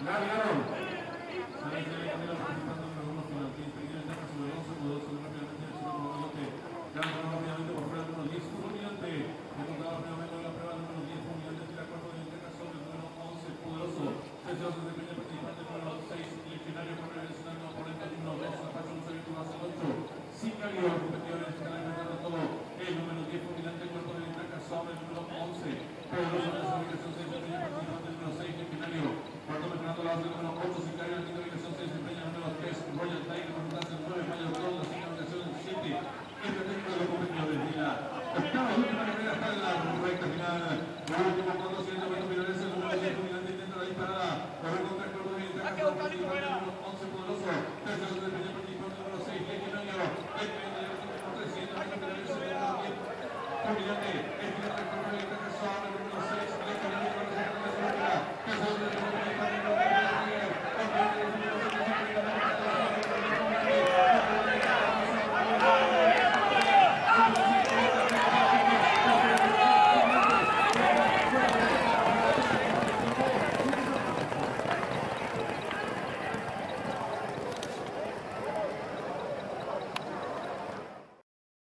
La ganaron. Sale Camilo presentando el segundo final. 15 kilos, ya sobre 11, 2 rápidamente el chico como que gana